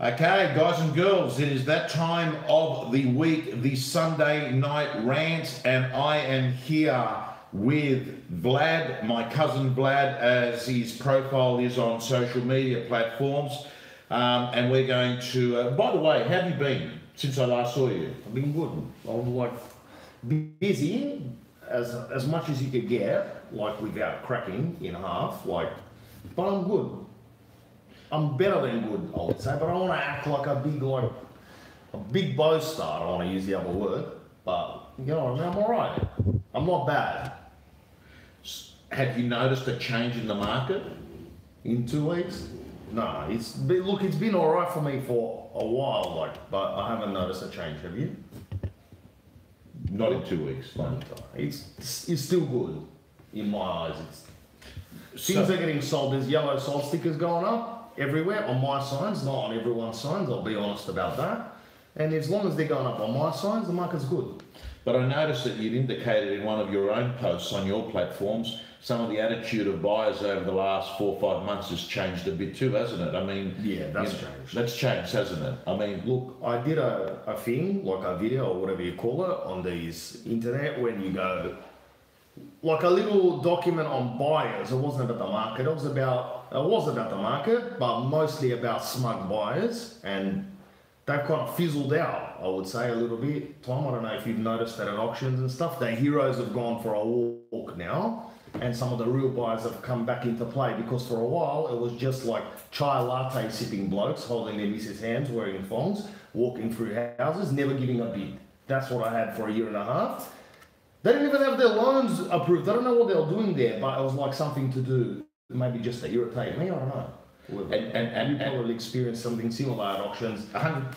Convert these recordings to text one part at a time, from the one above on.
Okay, guys and girls, it is that time of the week, the Sunday night rant, and I am here with Vlad, my cousin Vlad, as his profile is on social media platforms. And we're going to, by the way, how have you been since I last saw you? I've been good. I'm like busy as much as you could get, like without cracking in half, like, but I'm good. I'm better than good, I would say, but I don't want to act like a big boaster. I don't want to use the other word, but you know what I mean, I'm alright. I'm not bad. Have you noticed a change in the market? In 2 weeks? No, it's been alright for me for a while, but I haven't noticed a change, have you? Not in 2 weeks. It's still good in my eyes. Things are getting sold. There's yellow sold stickers going up everywhere on my signs, not on everyone's signs. I'll be honest about that. And as long as they're going up on my signs, the market's good. But I noticed that you'd indicated in one of your own posts on your platforms, some of the attitude of buyers over the last 4 or 5 months has changed a bit too, hasn't it? I mean, yeah, that's changed. That's changed, hasn't it? I mean, look, I did a thing, like a video or whatever you call it, on these internet when you go, like a little document on buyers. It wasn't about the market. It was about the market, but mostly about smug buyers, and they've kind of fizzled out, I would say, a little bit. Tom, I don't know if you've noticed that at auctions and stuff, the heroes have gone for a walk now, and some of the real buyers have come back into play, because for a while it was just like chai latte sipping blokes holding their missus' hands, wearing thongs, walking through houses, never giving a bid. That's what I had for a year and a half. They didn't even have their loans approved. I don't know what they were doing there, but it was like something to do, maybe just to irritate me, I don't know. And you probably experienced something similar at auctions.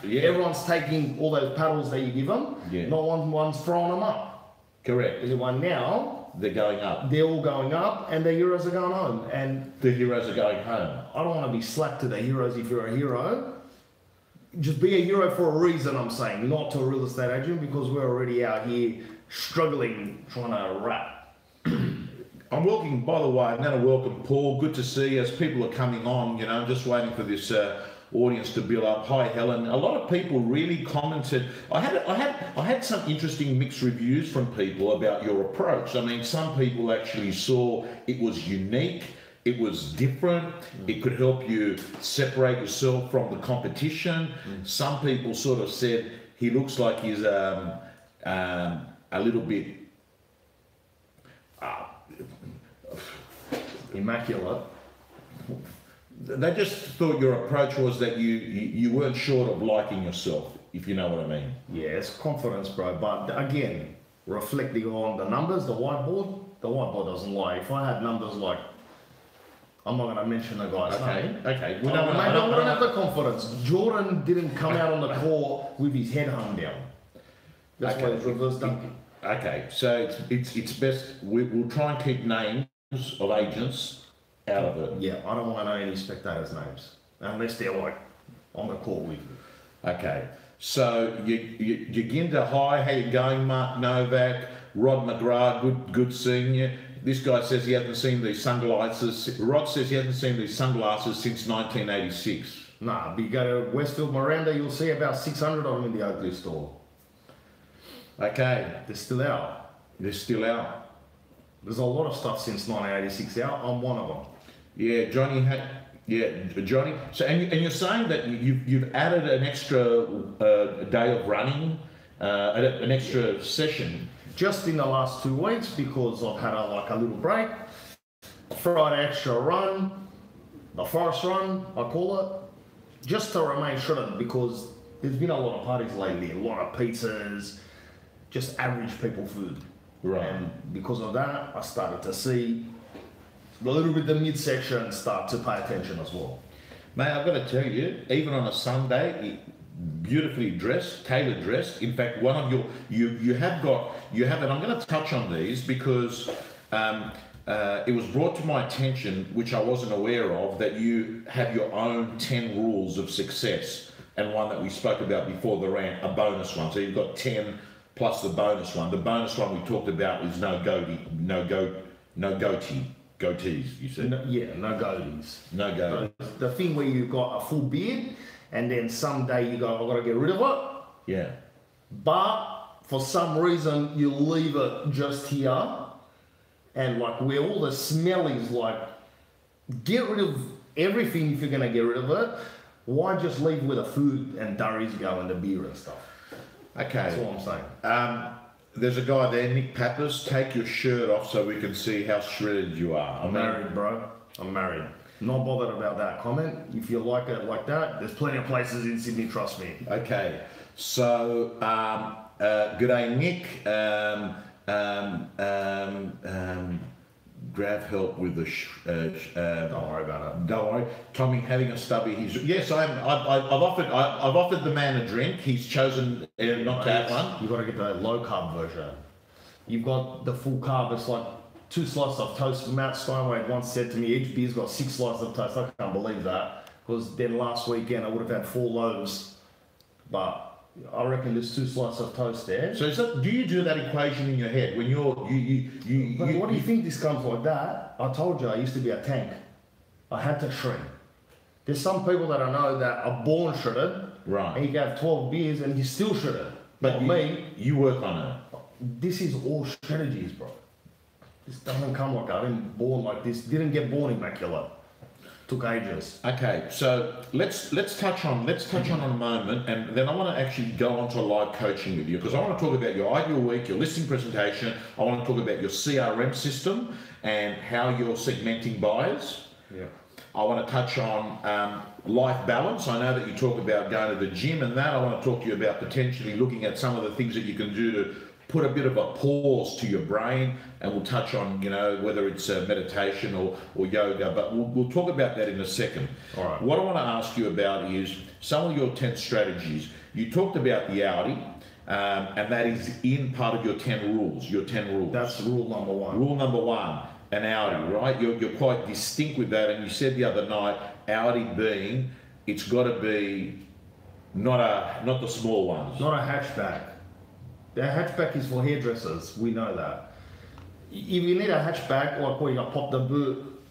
Yeah. Everyone's taking all those paddles that you give them, yeah. Not one's throwing them up. Correct. Everyone now, they're going up. They're all going up, and the heroes are going home. And the heroes are going home. I don't want to be slack to the heroes if you're a hero. Just be a hero for a reason, I'm saying, not to a real estate agent, because we're already out here struggling, trying to rap. I'm welcoming, by the way, I'm going to welcome Paul. Good to see you. As people are coming on, I'm just waiting for this audience to build up. Hi, Helen. A lot of people really commented. I had some interesting mixed reviews from people about your approach. I mean, some people actually saw it was unique. It was different. It could help you separate yourself from the competition. Some people sort of said he looks like he's a little bit immaculate. They just thought your approach was that you weren't short of liking yourself, if you know what I mean. Yeah, it's confidence, bro. But again, reflecting on the numbers, the whiteboard doesn't lie. If I had numbers like, I'm not going to mention the guy's name. Okay. I don't have the confidence. Jordan didn't come out on the court with his head hung down. That's why it's reverse dunking. Okay, so it's best we'll try and keep names of agents out of it. Yeah, I don't want to know any spectators' names unless they're like on the court with me. Okay, so Yaginda, hi, how you going, Mark Novak, Rod McGrath, good seeing you. This guy says he hasn't seen these sunglasses. Rod says he hasn't seen these sunglasses since 1986. Nah, but you go to Westfield Miranda, you'll see about 600 of them in the Oakley store. Okay. They're still out. They're still out. There's a lot of stuff since 1986 out. I'm one of them. Yeah, Johnny. Johnny. So, and you're saying that you've added an extra day of running, an extra session. Just in the last 2 weeks, because I've had a little break. Friday extra run, the forest run, I call it, just to remain shredded, because there's been a lot of parties lately, a lot of pizzas, just average people food. Right. And because of that, I started to see a little bit the midsection start to pay attention as well. Mate, I've got to tell you, even on a Sunday, beautifully dressed, tailored dressed. In fact, one of you have it. I'm going to touch on these because it was brought to my attention, which I wasn't aware of, that you have your own 10 rules of success, and one that we spoke about before the rant, a bonus one. So you've got 10 plus the bonus one. The bonus one we talked about is no goatees, you said? No goatees. No goatee. The thing where you've got a full beard and then someday you go, I've got to get rid of it. Yeah. But for some reason, you leave it just here, and like where all the smell is, like, get rid of everything if you're going to get rid of it. Why just leave where the food and durries go and the beer and stuff? Okay. That's all I'm saying. There's a guy there, Nick Pappas. Take your shirt off so we can see how shredded you are. I'm married, bro. I'm married. Not bothered about that comment. If you like it like that, there's plenty of places in Sydney, trust me. Okay. So, good day, Nick. Grab help with the. Don't worry about it. Don't worry. Tommy having a stubby. Yes, I've offered the man a drink. He's chosen not to have one. You've got to get the low carb version. You've got the full carb. It's like 2 slices of toast. Matt Steinway once said to me, each beer's got 6 slices of toast. I can't believe that, because then last weekend I would have had 4 loaves, but I reckon there's 2 slices of toast there. So do you do that equation in your head when what do you think this comes like that? I told you I used to be a tank. I had to shrink. There's some people that I know that are born shredded, right? And you can have 12 beers and he's still shredded. But you work on it. This is all shreddegies, bro. This doesn't come like I didn't born like this. Didn't get born immaculate. Took ages. Okay, so let's touch on in a moment, and then I want to actually go on to live coaching with you, because I want to talk about your ideal week, your listing presentation. I want to talk about your CRM system and how you're segmenting buyers. Yeah. I want to touch on life balance. I know that you talk about going to the gym and that. I want to talk to you about potentially looking at some of the things that you can do to put a bit of a pause to your brain, and we'll touch on, whether it's meditation or yoga, but we'll talk about that in a second. All right. What I want to ask you about is some of your 10 strategies. You talked about the Audi, and that is in part of your 10 rules. That's rule number 1. Rule number 1, an Audi, right? You're quite distinct with that, and you said the other night, Audi being, it's got to be not the small ones. Not a hatchback. The hatchback is for hairdressers, we know that. If you need a hatchback, like where you pop the boot,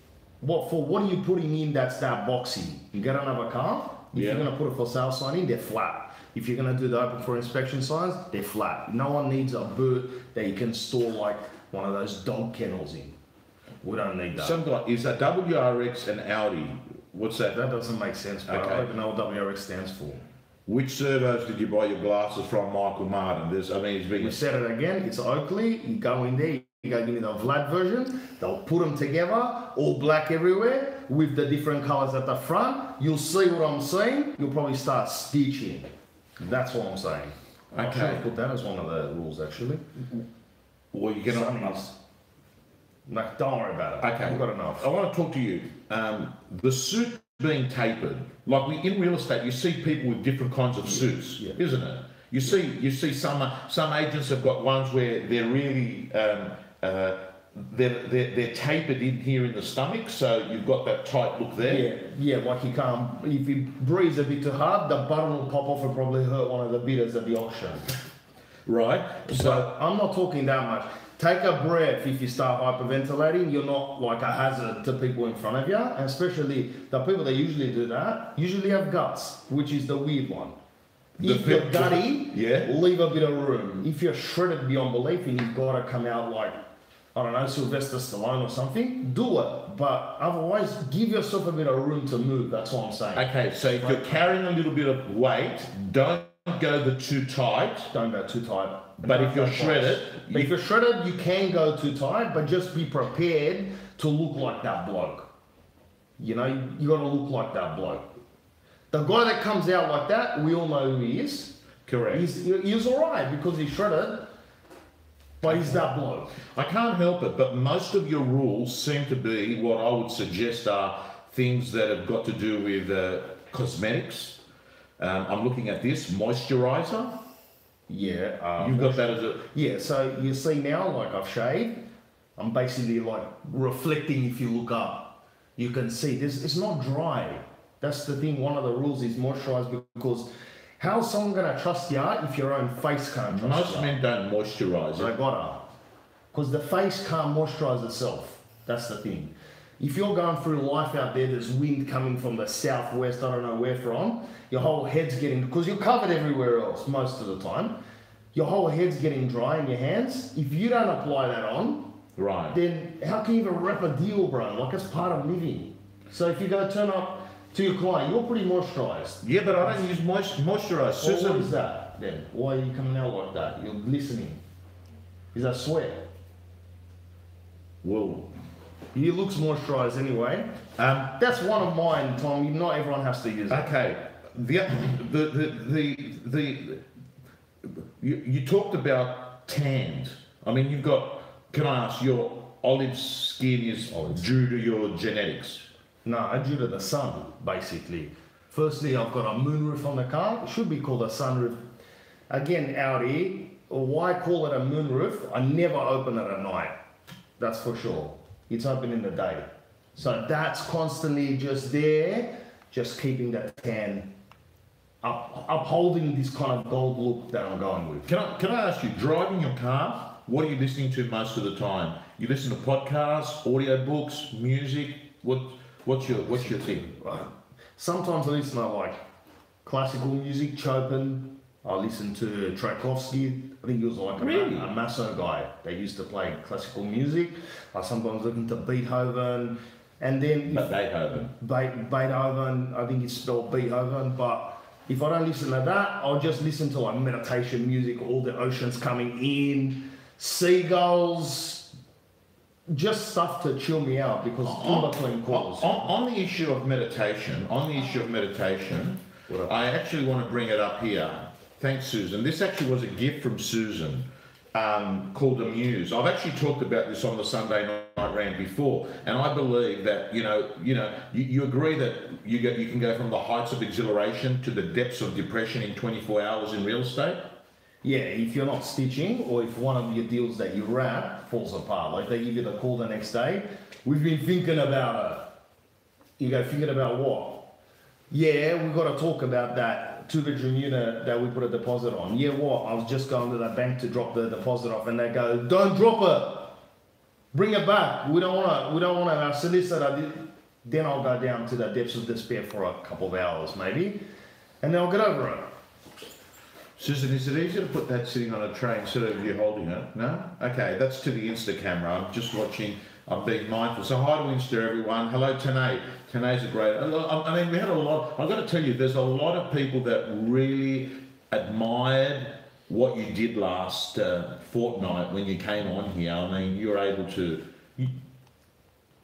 what are you putting in that's that boxy? You get another car, if you're going to put a for sale sign in, they're flat. If you're going to do the open for inspection signs, they're flat. No one needs a boot that you can store like one of those dog kennels in. We don't need that. Some guy, is that WRX and Audi? What's that? That doesn't make sense, bro. Okay. I don't even know what WRX stands for. Which servos did you buy your glasses from, Michael Martin? We said it again, it's Oakley. You go in there, you go give me the Vlad version. They'll put them together, all black everywhere, with the different colors at the front. You'll see what I'm saying. You'll probably start stitching. That's what I'm saying. Okay. I should put that as one of the rules, actually. Well, you can. No, don't worry about it. Okay. We've got enough. I want to talk to you. The suit being tapered, like in real estate, you see people with different kinds of suits, isn't it? You see some agents have got ones where they're really they're tapered in here in the stomach, so you've got that tight look there. Yeah, like you can't. If you breathe a bit too hard, the button will pop off and probably hurt one of the bidders at the auction. Right. So I'm not talking that much. Take a breath if you start hyperventilating. You're not like a hazard to people in front of you, and especially the people that usually do that usually have guts, which is the weird one. If you're gutty, leave a bit of room. If you're shredded beyond belief and you've got to come out like, I don't know, Sylvester Stallone or something, do it. But otherwise, give yourself a bit of room to move. That's what I'm saying. Okay, so if you're carrying a little bit of weight, don't go too tight. Don't go too tight. But if you're shredded... If you're shredded, you can go too tight, but just be prepared to look like that bloke. You got to look like that bloke. The guy that comes out like that, we all know who he is. Correct. He's all right because he's shredded, but he's that bloke. I can't help it, but most of your rules seem to be what I would suggest are things that have got to do with cosmetics. I'm looking at this, moisturizer. Yeah. You've got that as a... Yeah, so you see now, like I've shaved, I'm basically like reflecting if you look up. You can see this, it's not dry. That's the thing, one of the rules is moisturize, because how's someone going to trust you if your own face can't trust you? Most men don't moisturize They gotta. Because the face can't moisturize itself. That's the thing. If you're going through life out there, there's wind coming from the southwest, I don't know where from, your whole head's getting, because you're covered everywhere else most of the time, your whole head's getting dry in your hands. If you don't apply that on, right, then how can you even wrap a deal, bro? Like, it's part of living. So if you're going to turn up to your client, you're pretty moisturised. Yeah, but I don't use moisturiser. Susan, what is that then? Why are you coming out like that? You're glistening. Is that sweat? Well, he looks moisturised anyway. That's one of mine, Tom. Not everyone has to use it. Okay. You talked about tanned. I mean, you've got. Can I ask, your olive skin is due to your genetics? No, due to the sun, basically. Firstly, I've got a moonroof on the car. It should be called a sunroof. Again, out here, why call it a moonroof? I never open it at night. That's for sure. It's open in the day. So that's constantly just there, just keeping that tan upholding this kind of gold look that I'm going with. Can I ask you, driving your car, what are you listening to most of the time? You listen to podcasts, audiobooks, music? What's your thing? Sometimes I listen to like classical music, Chopin. I listen to Tchaikovsky. I think he was like a Masso guy. They used to play classical music. I sometimes listen to Beethoven, and then Beethoven. Beethoven. I think it's spelled Beethoven, but if I don't listen to that, I'll just listen to like meditation music. All the oceans coming in, seagulls, just stuff to chill me out because in between calls. On the issue of meditation, I actually want to bring it up here. Thanks, Susan. This actually was a gift from Susan, called the Muse. I've actually talked about this on the Sunday Night Rant before, and I believe that you agree that you can go from the heights of exhilaration to the depths of depression in 24 hours in real estate. Yeah, if you're not stitching, or if one of your deals that you wrap falls apart, like they give you the call the next day, we've been thinking about it. You go, thinking about what? Yeah, we've got to talk about that two-bedroom unit that we put a deposit on. Yeah, what? I was just going to the bank to drop the deposit off, and they go, don't drop it. Bring it back. We don't want to. Our solicitor. Then I'll go down to the depths of despair for a couple of hours, maybe, and then I'll get over it. Susan, is it easier to put that sitting on a tray instead of you holding it? No? Okay, that's to the Insta camera. I'm just watching. I'm being mindful. So hi to Insta, everyone. Hello, Tanae. Tanae's a great... I mean, we had a lot... I've got to tell you, there's a lot of people that really admired what you did last fortnight when you came on here. I mean, you were able to...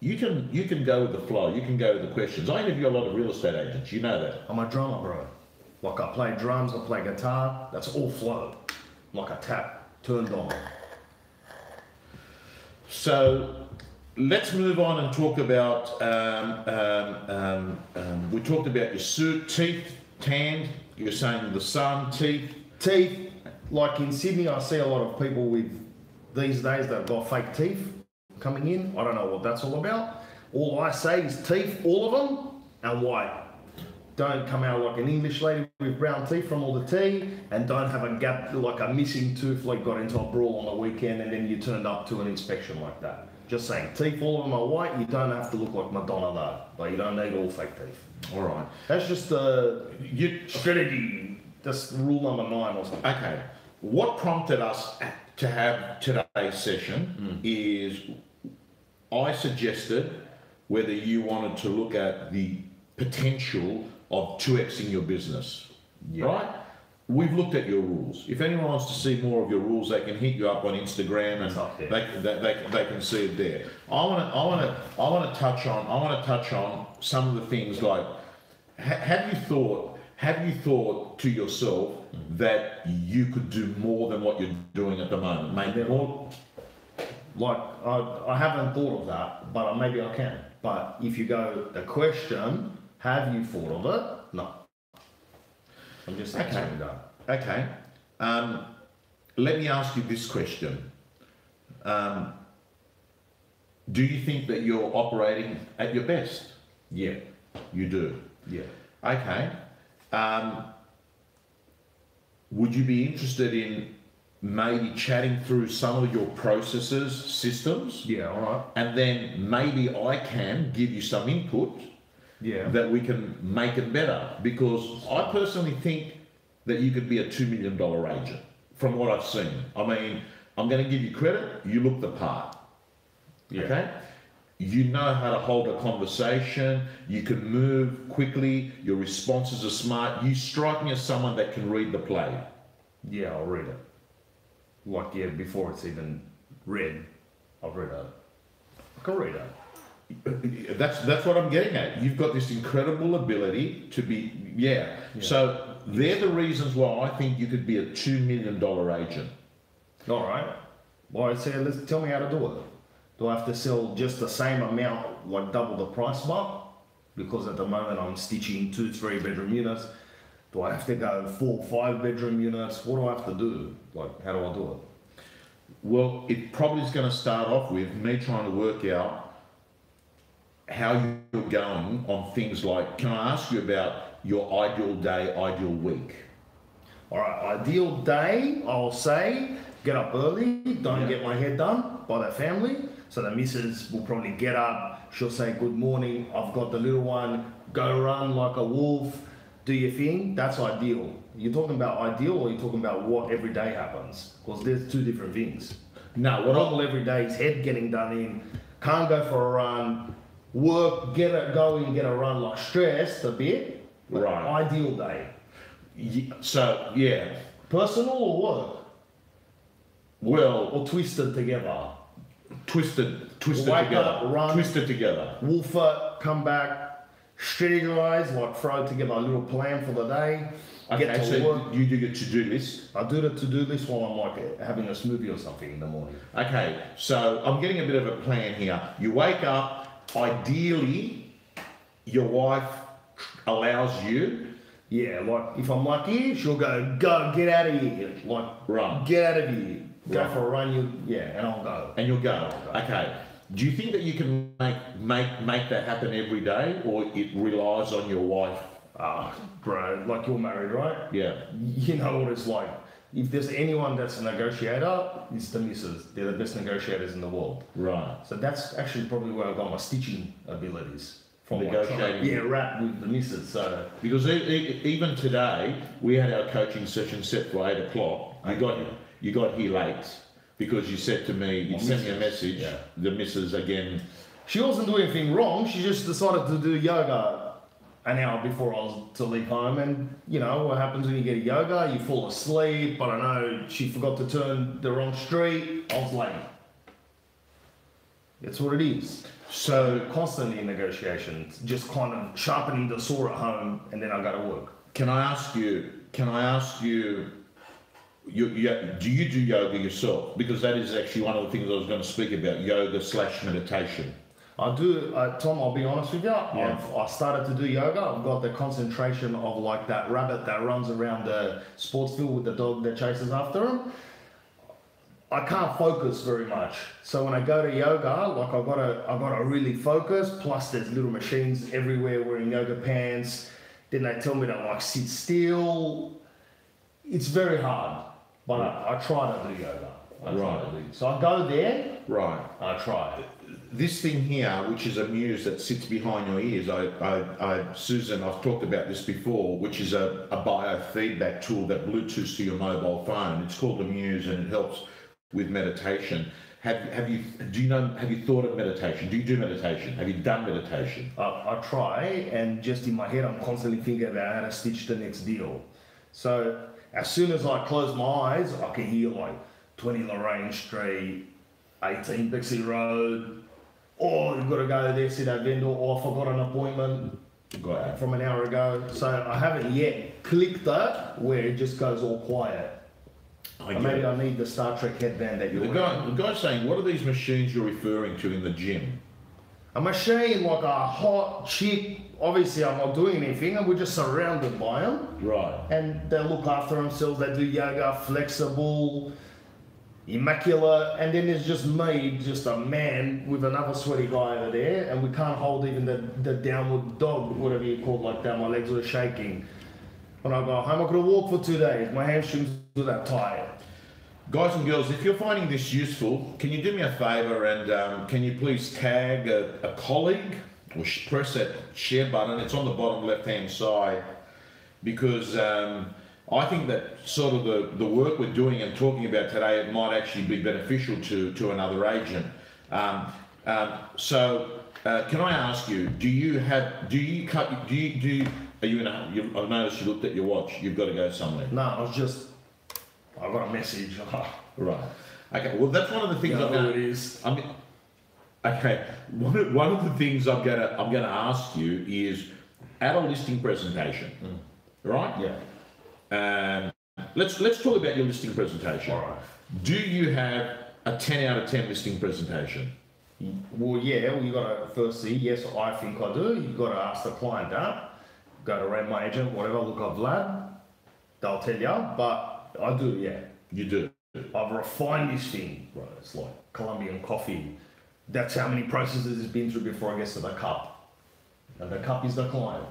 You can go with the flow. You can go with the questions. I interview a lot of real estate agents. You know that. I'm a drummer, bro. Like I play drums, I play guitar. That's all flow. Like a tap turned on. So let's move on and talk about. We talked about your suit, teeth, tanned. You're saying the sun, teeth. Teeth. Like in Sydney, I see a lot of people with these days that have got fake teeth coming in. I don't know what that's all about. All I say is teeth, all of them, and white. Don't come out like an English lady with brown teeth from all the tea, and don't have a gap like a missing tooth like got into a brawl on the weekend and then you turned up to an inspection like that. Just saying, teeth, all of them are white. You don't have to look like Madonna though, but you don't need all fake teeth. All right. That's just shreddegy. That's rule number 9 or something. Okay. What prompted us to have today's session is I suggested whether you wanted to look at the potential of 2xing your business, right? We've looked at your rules. If anyone wants to see more of your rules, they can hit you up on Instagram, and they can see it there. I want to touch on some of the things like have you thought to yourself that you could do more than what you're doing at the moment? Maybe more. Like I haven't thought of that, but maybe I can. But if you go the question, have you thought of it? No. I'm just answering that. Okay. Let me ask you this question. Do you think that you're operating at your best? Yeah. You do? Yeah. Okay. Would you be interested in maybe chatting through some of your processes, systems, Yeah, all right. and then maybe I can give you some input Yeah. that we can make it better. Because I personally think that you could be a $2 million agent from what I've seen. I mean, I'm going to give you credit, you look the part. Yeah. Okay? You know how to hold a conversation, you can move quickly, your responses are smart. You strike me as someone that can read the play. Yeah, I'll read it. Like, yeah, before it's even read, I've read it. I can read it. That's what I'm getting at. You've got this incredible ability to be, yeah. So they're the reasons why I think you could be a $2 million agent. All right. Well, I say, let's tell me how to do it. Do I have to sell just the same amount, like double the price mark? Because at the moment I'm stitching 2-3 bedroom units. Do I have to go 4-5 bedroom units? What do I have to do? Like, how do I do it? Well, it probably is going to start off with me trying to work out how you're going on things like, can I ask you about your ideal day, ideal week? All right, ideal day, I'll say, get up early, don't get my hair done by the family. So the missus will probably get up, she'll say, good morning, I've got the little one, go run like a wolf, do your thing. That's ideal. You're talking about ideal, or you're talking about what every day happens? Because there's two different things. No, what Normal every day is head getting done in, can't go for a run, work, go and get a run, like stressed a bit. Right. Ideal day. So, yeah. Personal or work? Well, Or twisted together? twisted Wake together. up, run. Twisted together. Wolf it, come back, strategize, like throw together a little plan for the day. Okay, Get to so work. you do your to-do list. I do the to-do list while I'm like having a smoothie or something in the morning. Okay, so I'm getting a bit of a plan here. You wake up, ideally, your wife allows you. Yeah, like if I'm lucky, she'll go, get out of here. Like, Right. get out of here. Go Right. for a run, and I'll go. And you'll go. Okay. Do you think that you can make that happen every day, or it relies on your wife? Bro, like you're married, right? Yeah. You know what it's like. If there's anyone that's a negotiator, it's the missus. They're the best negotiators in the world. Right. So that's actually probably where I got my stitching abilities. From Negotiating. rap with the missus. So Because even today, we had our coaching session set for 8 o'clock. You got here late because you said to me, you sent me a message, the missus again. she wasn't doing anything wrong. She just decided to do yoga an hour before I was to leave home. And you know what happens when you get a yoga? You fall asleep. I don't know. She forgot to turn the wrong street. I was late. It's what it is. So constantly in negotiations, just kind of sharpening the saw at home, and then I go to work. Can I ask you, do you do yoga yourself? Because that is actually one of the things I was going to speak about, yoga/meditation. I do, Tom, I'll be honest with you. I started to do yoga. I've got the concentration of like that rabbit that runs around the sports field with the dog that chases after him. I can't focus very much. So when I go to yoga, like I gotta really focus. Plus there's little machines everywhere wearing yoga pants. Then they tell me to like sit still. It's very hard, but I try to do yoga. So I go there. Right. I try. This thing here, which is a muse that sits behind your ears, Susan, I've talked about this before, which is a biofeedback tool that Bluetooths to your mobile phone. It's called the Muse, and it helps with meditation. Have you thought of meditation? Do you do meditation? Have you done meditation? I try, and just in my head, I'm constantly thinking about how to stitch the next deal. So as soon as I close my eyes, I can hear like 20 Lorraine Street, 18 Bexley Road. Oh, you've got to go there, see that vendor. Oh, I forgot an appointment from an hour ago. So I haven't yet clicked that where it just goes all quiet. Maybe I need the Star Trek headband that you're wearing. The guy's saying, what are these machines you're referring to in the gym? A machine, like a hot chick. Obviously, I'm not doing anything, and we're just surrounded by them. Right. And they look after themselves. They do yoga, flexible, immaculate, and then there's just me, just a man with another sweaty guy over there, and we can't hold even the downward dog, whatever you call it, like that. My legs were shaking. When I go home, I could have walked for 2 days. My hamstrings were that tired. Guys and girls, if you're finding this useful, can you do me a favour and can you please tag a colleague or press that share button? It's on the bottom left-hand side, because I think that sort of the work we're doing and talking about today, it might actually be beneficial to another agent. So can I ask you, I've noticed you looked at your watch, you've got to go somewhere. No, I got a message. Right. Okay, well that's one of the things one of the things I'm gonna ask you is at a listing presentation, right? Yeah. Let's talk about your listing presentation. All right. Do you have a 10 out of 10 listing presentation? Well, yeah. Well, you got to firstly, yes, I think I do. You got to ask the client that. Go to Rent My Agent, whatever. Look up Vlad. They'll tell you, but I do. Yeah. You do. I've refined this thing, bro. It's like Colombian coffee. That's how many processes it's been through before I get to the cup. And the cup is the client.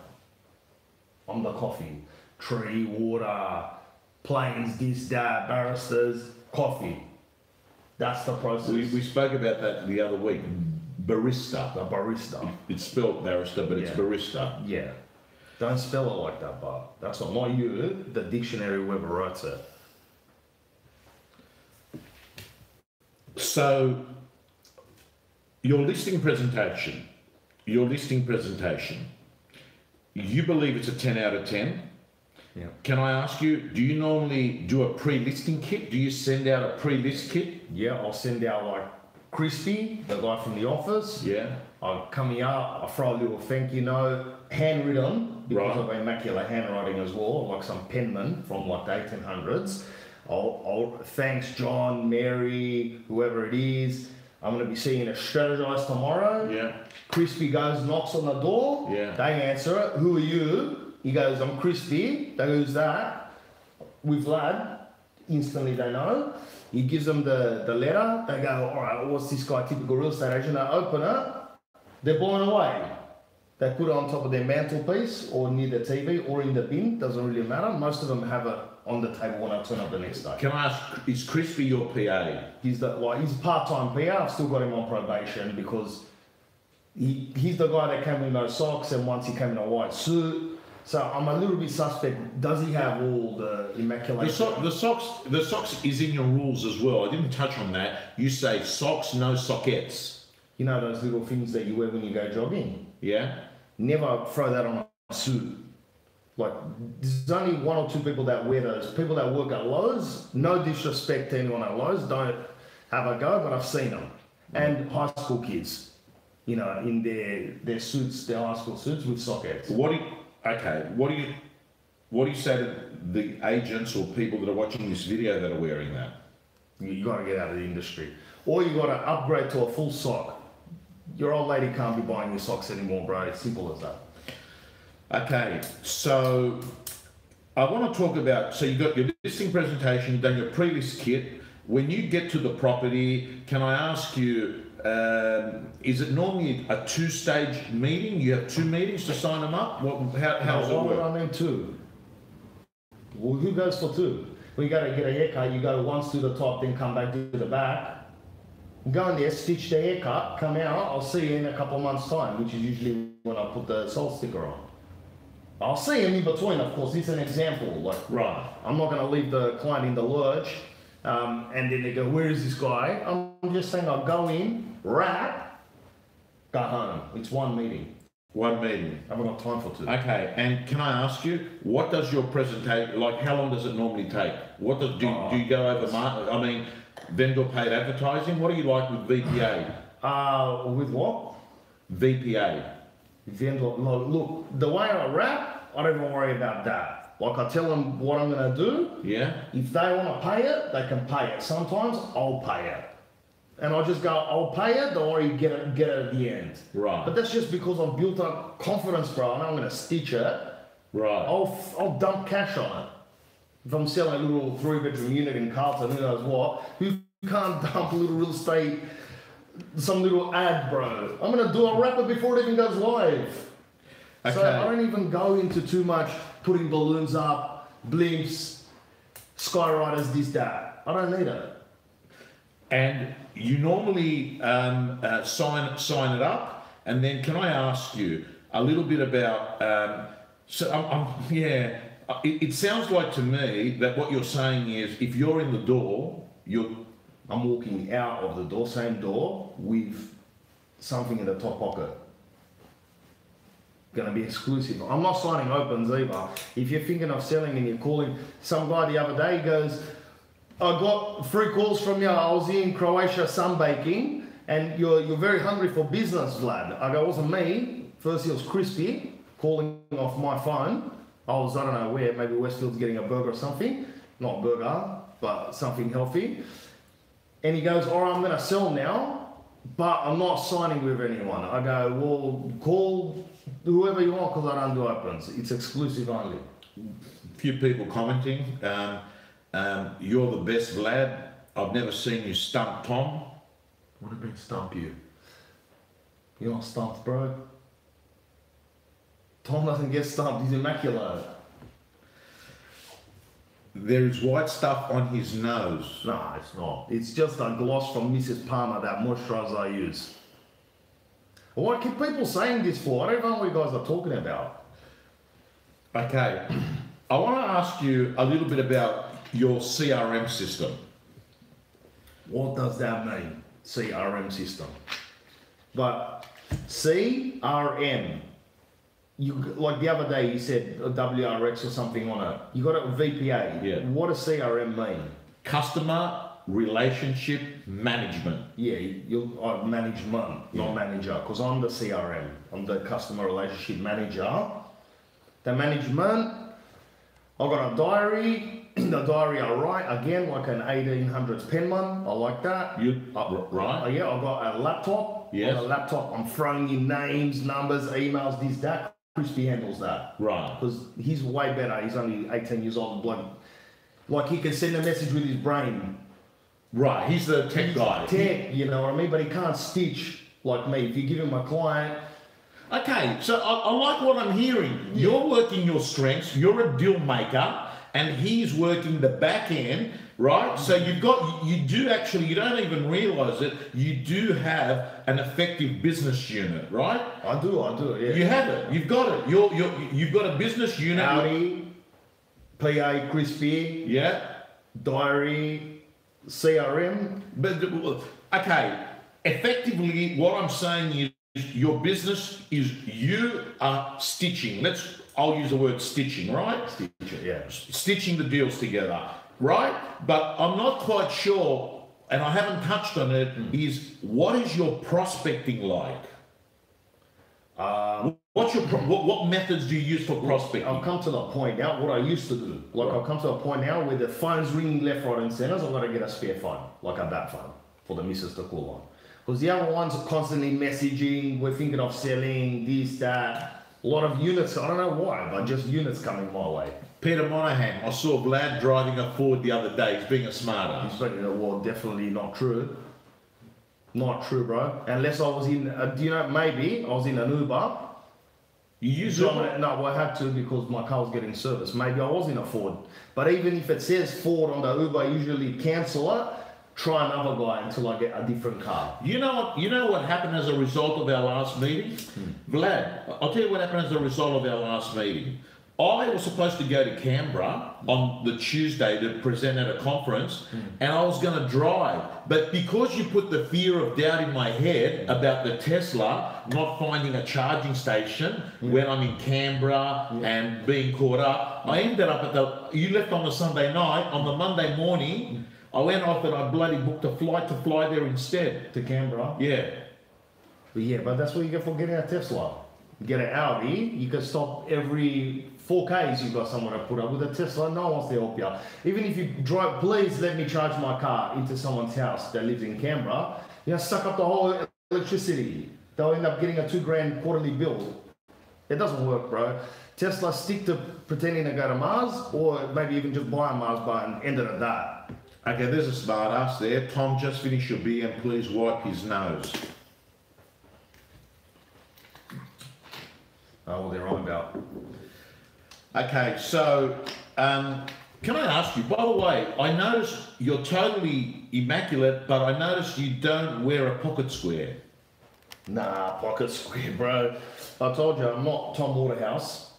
I'm the coffee. Tree, water, planes, this, that, barristers, coffee. That's the process. We spoke about that the other week. Barista. The barista. It's spelled barista, but it's barista. Yeah. Don't spell it like that, but that's not you. The dictionary, whoever writes it. So, your listing presentation, you believe it's a 10 out of 10? Yeah. Can I ask you, do you normally do a pre-listing kit? Do you send out a pre-list kit? Yeah, I'll send out like Crispy, the guy from the office. Yeah. I'll come here, I'll throw a little thank you note, handwritten, because I've immaculate handwriting as well, like some penman from like the 1800s. I'll thanks John, Mary, whoever it is. I'm going to be seeing a shreddegies tomorrow. Yeah. Crispy goes, knocks on the door. Yeah. They answer it. Who are you? He goes, I'm Crispy. They go, who's that? With Vlad. Instantly they know. He gives them the letter. They go, all right, what's this guy, typical real estate agent? They open it. They're blown away. They put it on top of their mantelpiece or near the TV or in the bin. Doesn't really matter. Most of them have it on the table when I turn up the next day. Can I ask, is Crispy your PA? He's a part-time PA. I've still got him on probation because he's the guy that came with no socks, and once he came in a white suit. So I'm a little bit suspect. Does he have all the immaculate? The socks is in your rules as well. I didn't touch on that. You say socks, no sockettes. You know those little things that you wear when you go jogging? Yeah. Never throw that on a suit. Like, there's only one or two people that wear those. People that work at Lowe's, no disrespect to anyone at Lowe's, don't have a go, but I've seen them. And high school kids, you know, in their suits, their high school suits with sockets. What do you say to the agents or people that are watching this video that are wearing that? You got to get out of the industry. Or you got to upgrade to a full sock. Your old lady can't be buying your socks anymore, bro. It's simple as that. Okay, so I want to talk about, so you got your listing presentation, you've done your pre-list kit. When you get to the property, can I ask you, is it normally a two-stage meeting? You have two meetings to sign them up? How does it work? Why would I need two? Well, who goes for two? When you go to get a haircut, you go once to the top, then come back to the back. Go in there, stitch the haircut, come out, I'll see you in a couple of months' time, which is usually when I put the salt sticker on. I'll see him in between, of course. It's an example. Like, right. I'm not going to leave the client in the lurch, and then they go, "Where is this guy?" I'm just saying, I'll go in, wrap, go home. It's one meeting. One meeting. I haven't got time for two. Okay. And can I ask you, what does your presentation like? How long does it normally take? What do you go over? Vendor paid advertising. What do you like with VPA? With what? VPA. Vendor. Look, the way I wrap, I don't even worry about that. Like, I tell them what I'm going to do. Yeah. If they want to pay it, they can pay it. Sometimes I'll pay it. And I'll just go, I'll pay it, don't worry, get it at the end. Right. But that's just because I've built up confidence, bro, and I'm going to stitch it. Right. I'll dump cash on it. If I'm selling a little 3-bedroom unit in Carlton, who knows what, who can't dump a little real estate, some little ad, bro? I'm going to do a wrapper before it even goes live. Okay. So I don't even go into too much putting balloons up, blimps, skyriders, this, that. I don't need it. And you normally sign it up, and then can I ask you a little bit about? Yeah, it sounds like to me that what you're saying is if you're in the door, I'm walking out of the door, same door, with something in the top pocket. Going to be exclusive. I'm not signing opens either. If you're thinking of selling and you're calling, some guy the other day goes, I got 3 calls from you. I was in Croatia sunbaking, and you're very hungry for business, Vlad. I go, it wasn't me. First, it was Crispy calling off my phone. I don't know where, maybe Westfield's getting a burger or something. Not burger, but something healthy. And he goes, all right, I'm going to sell now, but I'm not signing with anyone. I go, well, call whoever you want because I don't do opens. It's exclusive only. Few people commenting. You're the best, Vlad. I've never seen you stump Tom. What do you mean stump you? You're not stumped, bro. Tom doesn't get stumped. He's immaculate. There is white stuff on his nose. No, it's not. It's just a gloss from Mrs. Palmer, that moisturiser I use. Why keep people saying this for? I don't know what you guys are talking about. Okay. I want to ask you a little bit about your CRM system. What does that mean? CRM system. But CRM, you like the other day you said a WRX or something on it. You got it with VPA. Yeah. What does CRM mean? Customer Relationship Management. Yeah, management, not manager, because I'm the CRM. I'm the Customer Relationship Manager. The management, I've got a diary. In the diary I write, again, like an 1800s penman. I like that. Right? Yeah, I've got a laptop. Yes. On a laptop, I'm throwing in names, numbers, emails, this, that. Crispy handles that. Right. Because he's way better. He's only 18 years old and blood. Like he can send a message with his brain. Right, he's the tech guy. Tech, you know what I mean? But he can't stitch like me. If you give him a client. Okay, so I like what I'm hearing. Yeah. You're working your strengths, you're a deal maker, and he's working the back end, right? So you don't even realise it, you do have an effective business unit, right? I do, yeah. You have it, you've got it. You've got a business unit. Audi, PA, Crispy, yeah, diary, CRM. But okay, effectively, what I'm saying is your business is you are stitching. I'll use the word stitching, right? Stitching, yeah. Stitching the deals together, right? But I'm not quite sure, and I haven't touched on it, is what is your prospecting like? What methods do you use for prospecting? I've come to the point now, what I used to do. I've come to a point now where the phone's ringing left, right, and centre, so I've got to get a spare phone, like a bat phone, for the missus to call on. Because the other ones are constantly messaging, we're thinking of selling, this, that. A lot of units, I don't know why, but just units coming my way. Peter Monahan, I saw Vlad driving a Ford the other day. He's being a smart ass. Well, definitely not true. Not true, bro. Unless I was in, maybe I was in an Uber. You use Uber? No, I had to because my car was getting serviced. Maybe I was in a Ford. But even if it says Ford on the Uber, I usually cancel it. Try another guy until I get a different car. You know what happened as a result of our last meeting? Vlad, I'll tell you what happened as a result of our last meeting. I was supposed to go to Canberra on the Tuesday to present at a conference, and I was going to drive. But because you put the fear of doubt in my head about the Tesla not finding a charging station when I'm in Canberra and being caught up, I ended up you left on the Sunday night, on the Monday morning, I went off and I bloody booked a flight to fly there instead. To Canberra? Yeah. But that's what you get for getting a Tesla. You get an Audi, you can stop every 4Ks, you've got someone to put up. With a Tesla, no one wants to help you. Even if you drive, please let me charge my car into someone's house that lives in Canberra, suck up the whole electricity. They'll end up getting a $2,000 quarterly bill. It doesn't work, bro. Tesla, stick to pretending to go to Mars, or maybe even just buy a Mars bar and end it at that. Okay, there's a smart ass there. Tom, just finish your beer and please wipe his nose. Oh, what they're on about. Okay, so Can I ask you, by the way, I noticed you're totally immaculate, but I noticed you don't wear a pocket square. Nah, pocket square, bro. I told you, I'm not Tom Waterhouse,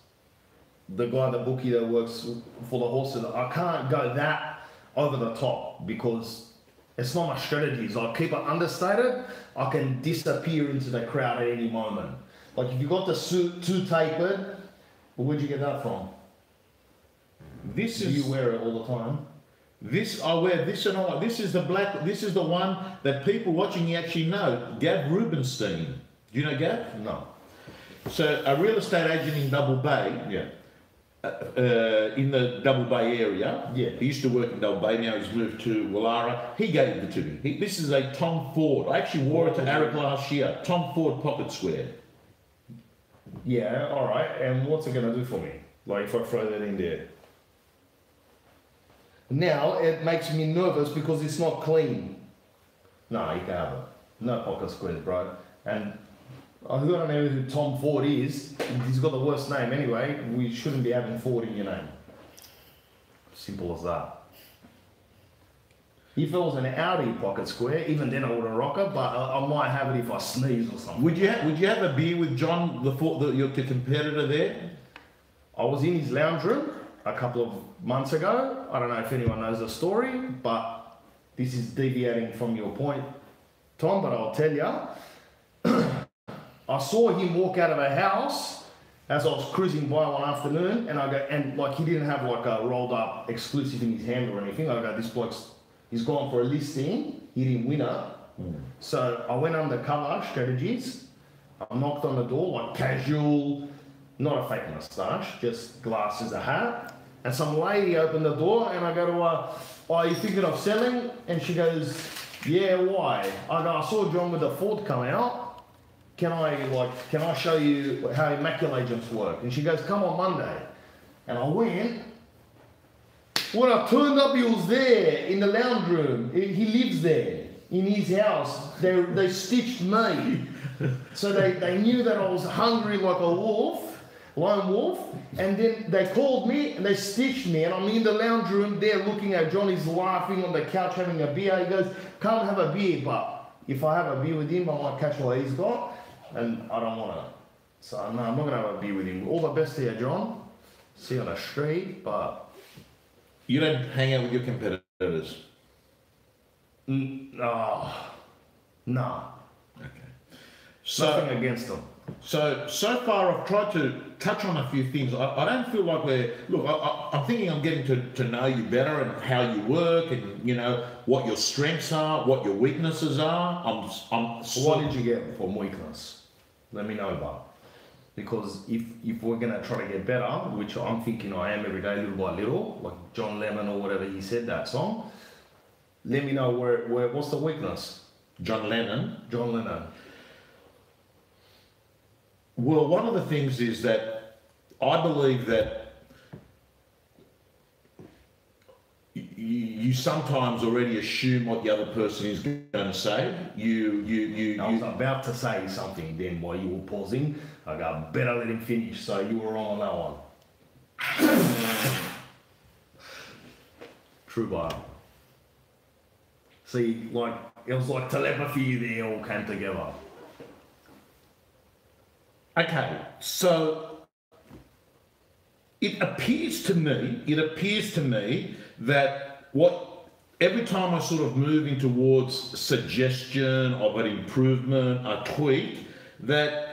the guy, the bookie that works for the horses. I can't go that over the top because it's not my strategies. I keep it understated. I can disappear into the crowd at any moment. Like if you got the suit too tapered, well, where'd you get that from? This Do is you wear it all the time? this. I wear this and all. This is the black. This is the one that people watching you actually know. Gav Rubenstein. Do you know Gav? No. So a real estate agent in Double Bay. Yeah. In the Double Bay area. Yeah. He used to work in Double Bay, now he's moved to Wallara. He gave it to me. This is a Tom Ford. I actually wore it to Eric last year. Tom Ford pocket square. Yeah, alright. And what's it going to do for me? Like if I throw that in there? Now it makes me nervous because it's not clean. No, you can have it. No pocket squares, bro. And I don't know who Tom Ford is. He's got the worst name anyway. We shouldn't be having Ford in your name. Simple as that. If it was an Audi pocket square, even then I wouldn't rock it, but I might have it if I sneeze or something. Would you have a beer with John, your competitor there? I was in his lounge room a couple of months ago. I don't know if anyone knows the story, but this is deviating from your point, Tom, but I'll tell you. I saw him walk out of a house as I was cruising by one afternoon, and I go, and like he didn't have like a rolled up exclusive in his hand or anything. I go, this bloke's, he's gone for a listing, he didn't win it. So I went undercover, shreddegies. I knocked on the door, like casual, not a fake moustache, just glasses, a hat. And some lady opened the door, and I go to her, are you thinking of selling? And she goes, yeah, why? I go, I saw John with the Ford come out. Can I show you how immaculate agents work? And she goes, come on Monday. And I went. When I turned up, he was there in the lounge room. He lives there in his house. They stitched me. So they knew that I was hungry like a wolf, lone wolf. And then they called me and they stitched me. And I'm in the lounge room there looking at John. He's laughing on the couch having a beer. He goes, come have a beer. But if I have a beer with him, I might catch what he's got. And I don't want to. So no, I'm not going to have a beer with him. All the best to you, John. See you on the street, but... You don't hang out with your competitors? No. Okay. Nothing against them. So far I've tried to touch on a few things. I don't feel like I'm thinking I'm getting to know you better and how you work and, you know, what your strengths are, what your weaknesses are. What did you get from weakness? Let me know about. Because if we're going to try to get better, which I'm thinking I am every day, little by little, like John Lennon or whatever he said that song, let me know what's the weakness? John Lennon. Well, one of the things is that I believe that you sometimes already assume what the other person is going to say. I was about to say something then while you were pausing. I got better let him finish, so you were wrong on that one. True bio. See, like, it was like telepathy, they all came together. Okay, so it appears to me that every time I sort of move in towards suggestion of an improvement, a tweak, that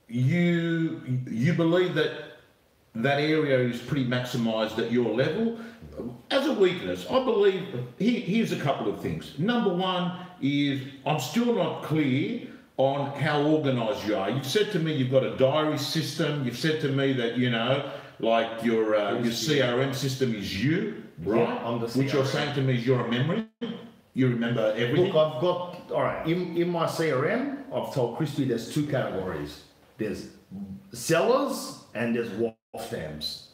you believe that area is pretty maximised at your level. As a weakness, I believe, here's a couple of things. Number one is I'm still not clear on how organised you are. You've said to me you've got a diary system. You've said to me that, you know, like your CRM system is you, right? Yeah, I'm the Which you're saying to me is your memory. You remember everything. Look, I've got, all right, in my CRM, I've told Christy there's two categories. There's sellers and there's waftams.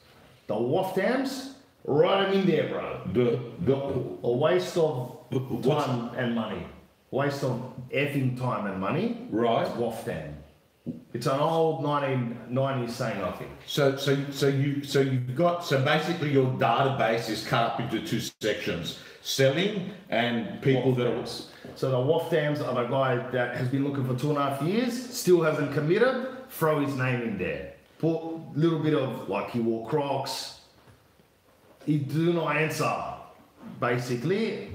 The waftams, write them in there, bro. A waste of time and money. Waste of effing time and money. Right. Waftam. It's an old 1990s saying, I think. So basically your database is cut up into two sections: selling and people that are. So the waftams are the guy that has been looking for 2.5 years, still hasn't committed. Throw his name in there. Put a little bit of like he wore Crocs. He do not answer, basically.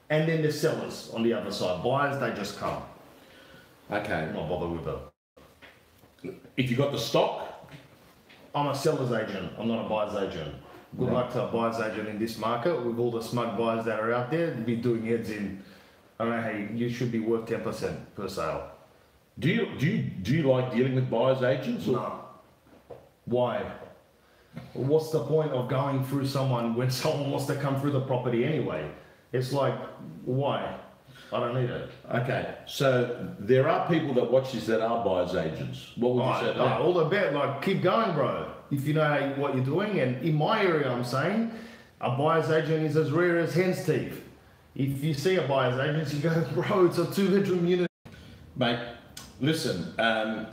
And then the sellers on the other side, buyers, they just come. Okay. Not bother with it. If you got the stock, I'm a seller's agent. I'm not a buyer's agent. Good luck to a buyer's agent in this market with all the smug buyers that are out there. Be doing heads in. I don't know how you should be worth 10% per sale. Do you like dealing with buyer's agents? Or? No. Why? What's the point of going through someone when someone wants to come through the property anyway? It's like, why? I don't need it. Okay, so there are people that watch this that are buyer's agents. What would you say to that? All the bet, like, keep going, bro. If you know what you're doing, and in my area, I'm saying, a buyer's agent is as rare as hen's teeth. If you see a buyer's agent, you go, bro, it's a 2-bedroom unit. Mate, listen,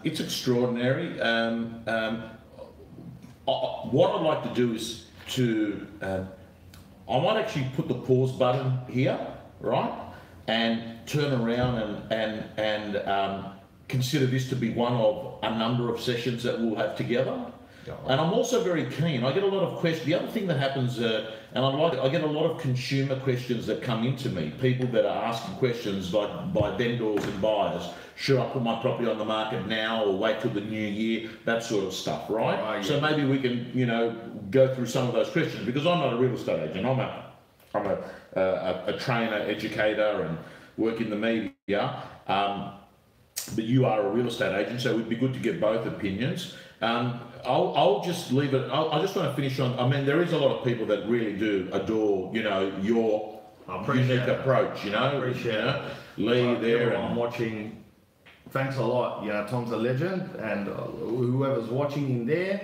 it's extraordinary. What I'd like to do is to, I might actually put the pause button here, right? And turn around and consider this to be one of a number of sessions that we'll have together. Yeah. And I'm also very keen. I get a lot of questions. The other thing that happens, and I get a lot of consumer questions that come into me. People that are asking questions like by vendors and buyers. Should I put my property on the market now or wait till the new year? That sort of stuff, right? Oh, yeah. So maybe we can, go through some of those questions, because I'm not a real estate agent. I'm a trainer, educator, and work in the media. But you are a real estate agent, so it would be good to get both opinions. I'll just leave it. I just want to finish on. I mean, there is a lot of people that really do adore, your unique approach. I appreciate it. Lee there. I'm watching. Thanks a lot. Tom's a legend, and whoever's watching in there,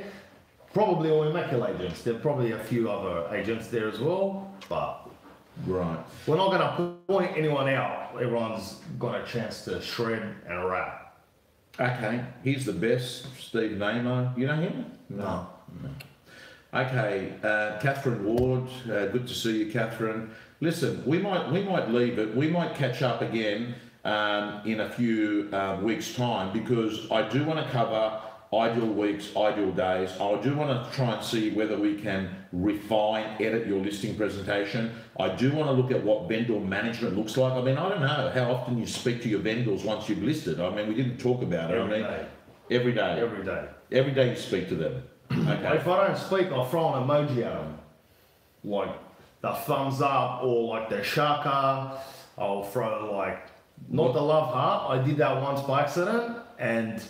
probably all immaculate agents. There are probably a few other agents there as well, but right. We're not going to point anyone out. Everyone's got a chance to shred and rap. Okay, here's the best, Steve Namo. You know him? No. Okay, Catherine Ward. Good to see you, Catherine. Listen, we might leave it. We might catch up again in a few weeks' time, because I do want to cover ideal weeks, ideal days. I do want to try and see whether we can refine, edit your listing presentation. I do want to look at what vendor management looks like. I mean, I don't know how often you speak to your vendors once you've listed. I mean, we didn't talk about it. Every day. Every day. Every day. Every day you speak to them. Okay. If I don't speak, I'll throw an emoji at them. Like the thumbs up or like the shaka. I'll throw like, not the love heart. I did that once by accident, and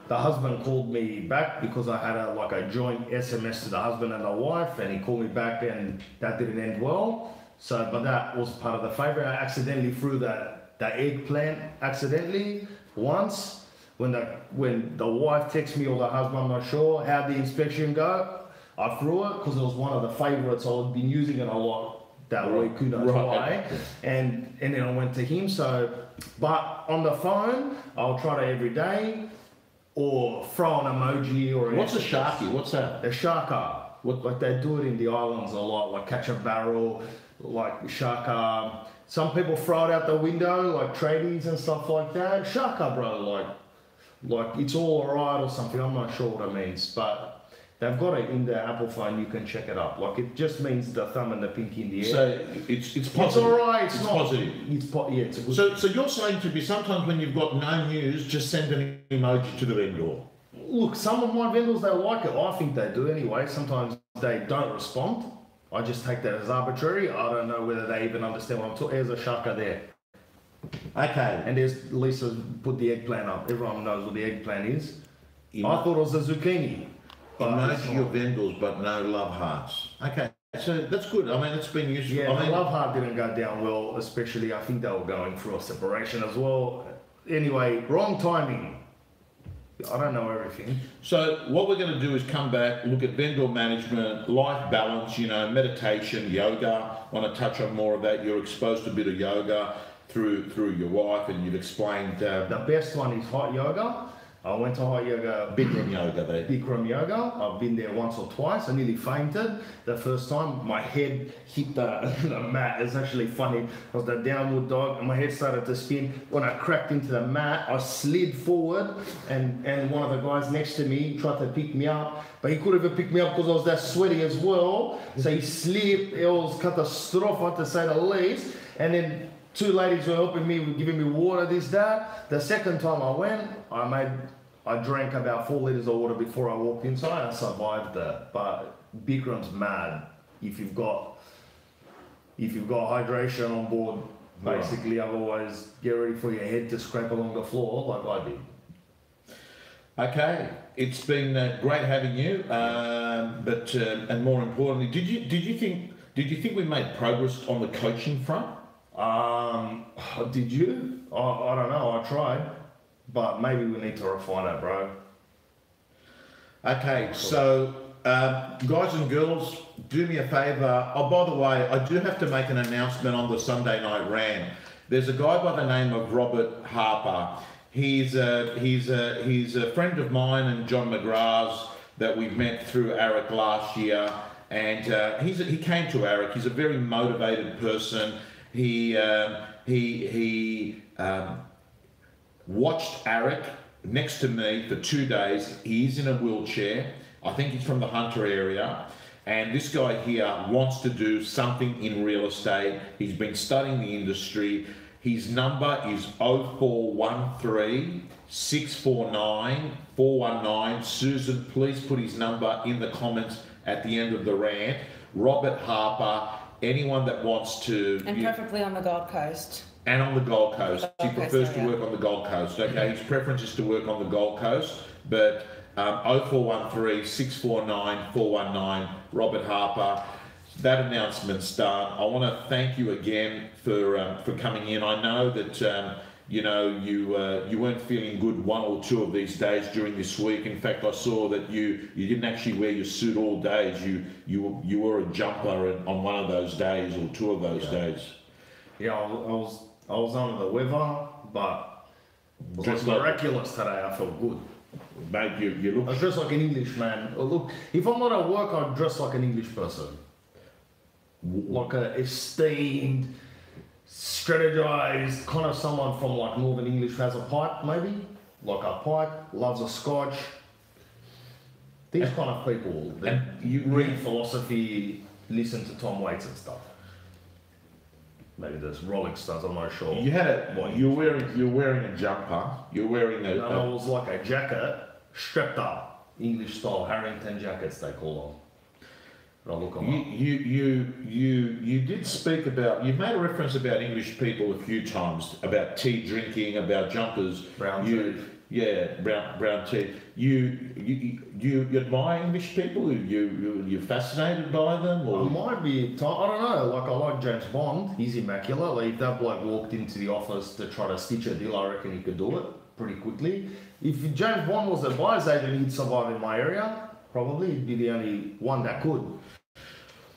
the husband called me back because I had a joint SMS to the husband and the wife, and he called me back, and that didn't end well. So, but that was part of the favor. I accidentally threw the eggplant accidentally once when the wife texted me, or the husband, I'm not sure, how'd the inspection go? I threw it because it was one of the favorites. I'd been using it a lot that week, who knows why. And then I went to him. So, but on the phone, I'll try to every day. Or throw an emoji or... What's a sharky? What's that? A sharka. Like they do it in the islands a lot, like catch a barrel, like sharka. Some people throw it out the window, like tradies and stuff like that. Sharka, bro, like it's all alright or something. I'm not sure what it means, but they've got it in the Apple phone. You can check it up. Like it just means the thumb and the pinky in the air. So it's positive. It's alright. It's not positive. Yeah, it's a good. So you're saying to me sometimes when you've got no news, just send an emoji to the vendor. Look, some of my vendors, they like it. I think they do anyway. Sometimes they don't respond. I just take that as arbitrary. I don't know whether they even understand what I'm talking. There's a shaka there. Okay. And there's Lisa put the eggplant up. Everyone knows what the eggplant is. I thought it was a zucchini. Emoji your vendors, but no love hearts. Okay, so that's good. I mean, it's been useful. Yeah, the love heart didn't go down well, especially I think they were going through a separation as well. Anyway, wrong timing. I don't know everything. So what we're going to do is come back, look at vendor management, life balance, meditation, yoga. I want to touch on more of that. You're exposed to a bit of yoga through your wife, and you've explained... the best one is hot yoga. I went to hot yoga, Bikram yoga there. Bikram yoga. I've been there once or twice. I nearly fainted the first time. My head hit the mat. It's actually funny. I was the downward dog and my head started to spin. When I cracked into the mat, I slid forward and one of the guys next to me tried to pick me up, but he couldn't even pick me up because I was that sweaty as well. So he slipped. It was catastrophic to say the least. And then two ladies were helping me, were giving me water, this, that. The second time I went, I drank about 4 liters of water before I walked inside. I survived that. But Bikram's mad. If you've got hydration on board, basically, otherwise get ready for your head to scrape along the floor like I did. Okay, it's been great having you. But and more importantly, did you think we made progress on the coaching front? Did you? I don't know. I tried, but maybe we need to refine it, bro. Okay, so guys and girls, do me a favour. Oh, by the way, I do have to make an announcement on the Sunday night rant. There's a guy by the name of Robert Harper. He's a friend of mine and John McGrath's that we met through ARIC last year, and he came to ARIC. He's a very motivated person. He watched ARIC next to me for 2 days. He's in a wheelchair. I think he's from the Hunter area. And this guy here wants to do something in real estate. He's been studying the industry. His number is 0413 649 419. Susan, please put his number in the comments at the end of the rant. Robert Harper, anyone that wants to... And preferably on the Gold Coast. And on the Gold Coast. He prefers to work on the Gold Coast. Okay, his preference is to work on the Gold Coast, but 0413 649 419, Robert Harper. That announcement's done. I want to thank you again for coming in. I know that you weren't feeling good 1 or 2 of these days during this week. In fact, I saw that you didn't actually wear your suit all days. You wore a jumper on one of those days or 2 of those days. Yeah, I was under the weather, but it was miraculous today. I felt good. Mate, you look... I was dressed like an Englishman. Look, if I'm not at work, I dress like an English person. Like a esteemed, strategized, kind of someone from like Northern English who has a pipe, maybe. Like a pipe, loves a scotch. These kind of people that you read philosophy, listen to Tom Waits and stuff. Maybe there's Rolex stars, I'm not sure. You're wearing a jumper. You're wearing a... No, it was like a jacket, strapped up, English style Harrington jackets they call them. I'll look them up. You did speak about... You made a reference about English people a few times, about tea drinking, about jumpers. Brown tea. Yeah, brown tea. You admire English people? You're fascinated by them? Or? I might be... I don't know. Like, I like James Bond. He's immaculate. Like, if that bloke walked into the office to try to stitch a deal, I reckon he could do it pretty quickly. If James Bond was a buyer's agent, he'd survive in my area. Probably. He'd be the only one that could.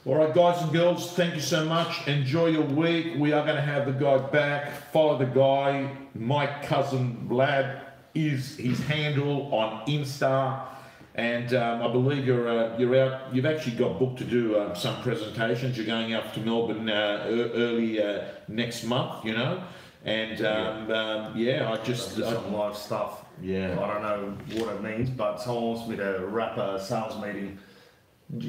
All right, guys and girls, thank you so much. Enjoy your week. We are going to have the guy back. Follow the guy. My cousin Vlad is his handle on Insta. And I believe you're out. You've actually got booked to do some presentations. You're going out to Melbourne early next month, you know. And I just... some live stuff. Yeah. I don't know what it means, but someone wants me to wrap a sales meeting.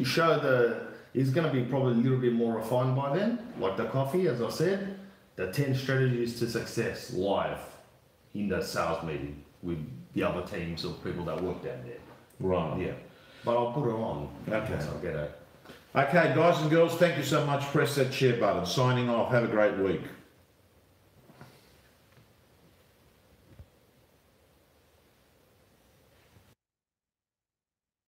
Show the... It's going to be probably a little bit more refined by then, like the coffee, as I said. The 10 strategies to success live in the sales meeting with the other teams of people that work down there. Right. Yeah. But I'll put it on. Okay. I'll get it. Okay, guys and girls, thank you so much. Press that share button. Signing off. Have a great week.